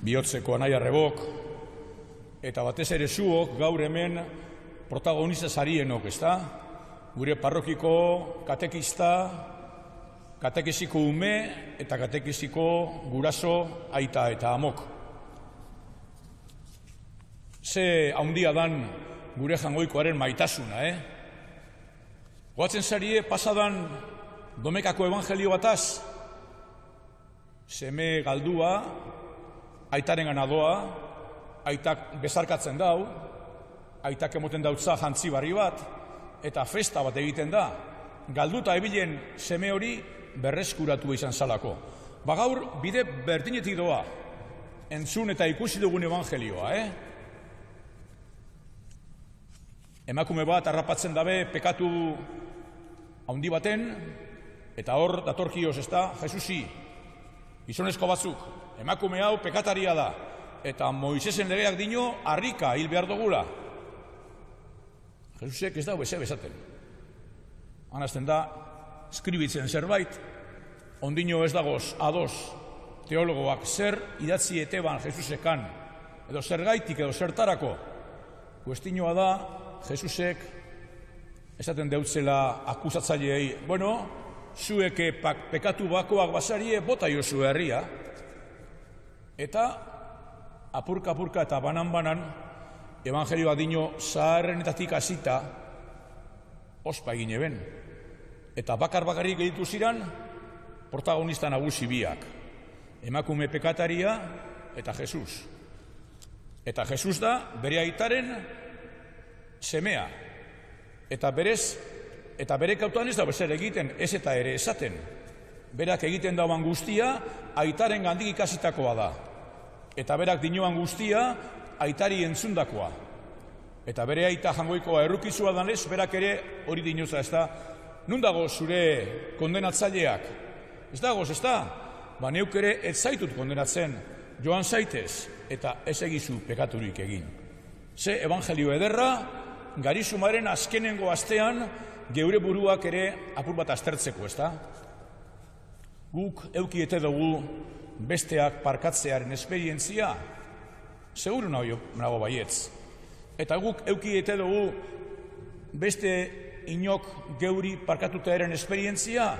bihotzeko anaia rebok, eta batez ere zuok gaur hemen protagonista zarienok, ezta? Gure parrokiko katekista, katekesiko ume eta katekesiko guraso, aita eta amok. Ze haundia dan gure Jangoikoaren maitasuna, Goatzen zarie pasadan Domekako evangelio bataz, seme galdua, aitaren ganadoa, aitak bezarkatzen dau, aitak emoten dautza jantzi barri bat, eta festa bat egiten da, galduta ebilen seme hori berreskuratu izan zalako. Gaur bide berdinetik doa, entzun eta ikusi dugun evangelioa, Emakume bat harrapatzen dabe pekatu haundi baten, eta hor datorkioz, ezta, Jesusi, gizonezko batzuk, emakume hau pekataria da, eta Moisesen legeak dino harrika hil behar dugula. Jesusek ez dago bezaten. Anazten da, skribitzen zerbait, ondino ez dagoz ados teologoak zer idatzi eteban Jesusekan, edo zer gaitik edo zertarako. Kuestinoa da, Jesusek esaten deutzela akusatzaileei, bueno, zueke pekatu bakoak basarie bota jozu herria, eta apurka eta banan evangelioa dino zaharrenetatik hasita ospa egin eben. Eta bakar-bakarrik geditu ziran protagonista nagusi biak, emakume pekataria eta Jesus. Eta Jesus da bere aitaren semea, eta bere kautan ez da bezer egiten, ez eta ere esaten. Berak egiten dauan guztia, aitaren gandik ikasitakoa da. Eta berak dinoan guztia, aitari entzundakoa. Eta bere aita Jangoikoa errukizua danez, berak ere hori dinoza, ez da, nun dago zure kondenatzaileak? Ez dagoz, ez da? Neuk ere ez zaitut kondenatzen, joan zaitez, eta ez egizu pekaturik egin. Ze evangelio ederra, Garizumaren azkenengo astean geure buruak ere apur bat aztertzeko, ezta? Guk eukiete dugu besteak parkatzearen esperientzia, seguru nago baietz. Eta guk eukiete dugu beste inok geuri parkatutearen esperientzia,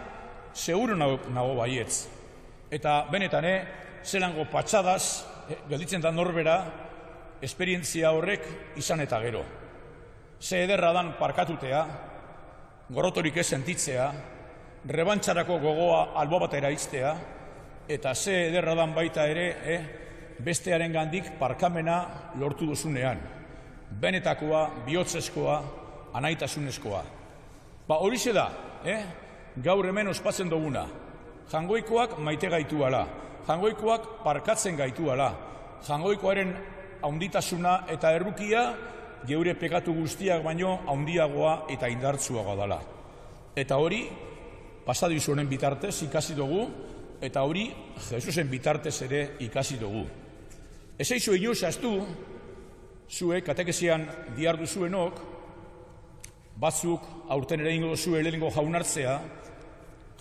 seguru nago baietz. Eta benetan, zelango patxadaz, gelditzen da norbera, esperientzia horrek izan eta gero. Ze ederra dan parkatutea, gorotorik ez sentitzea, rebantxarako gogoa albo batera iztea, eta ze ederra dan baita ere, bestearen gandik parkamena lortu duzunean. Benetakoa, bihotzeskoa, anaitasunezkoa. Horixe da, gaur hemen ospatzen duguna. Jangoikoak maite gaituala, Jangoikoak parkatzen gaituala, Jangoikoaren haunditasuna eta errukia, geure pekatu guztiak baino haundiagoa eta indartsuagoa dela. Eta hori, pasadizu honen bitartez ikasi dugu, eta hori Jesusen bitartez ere ikasi dugu. Ez eizu inoz astu, zuek katekesian diardu zuenok, batzuk aurten ere ingo zuen lehenengo jaunartzea,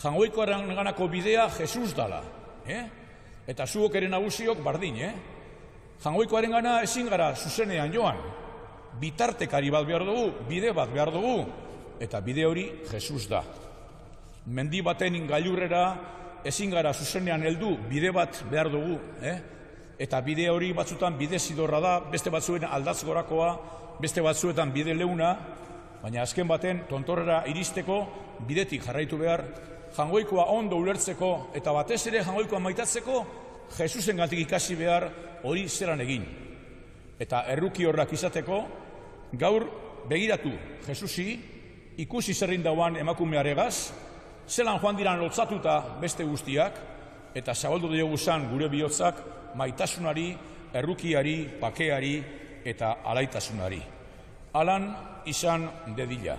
Jangoikoaren ganako bidea Jesus dala. Eta zuok ere nagusiok bardin, Jangoikoaren gana ezin gara zuzenean joan. Bitartekari bat behar dugu, bide bat behar dugu, eta bide hori Jesus da. Mendi baten gailurrera ezin gara zuzenean heldu, bide bat behar dugu, eta bide hori batzutan bide zidorra da, beste batzuen aldatz gorakoa, beste batzuetan bide leuna, baina azken baten tontorrera iristeko bidetik jarraitu behar, Jangoikoa ondo ulertzeko eta batez ere Jangoikoa maitatzeko, Jesusen gandik ikasi behar hori zelan egin. Eta erruki horrak izateko, gaur begiratu Jesusi, ikusi zerrin dauan emakumearegaz, zelan joan diran lotzatuta beste guztiak, eta zabaldu diogu zan gure bihotzak maitasunari, errukiari, pakeari eta alaitasunari. Alan izan dedila.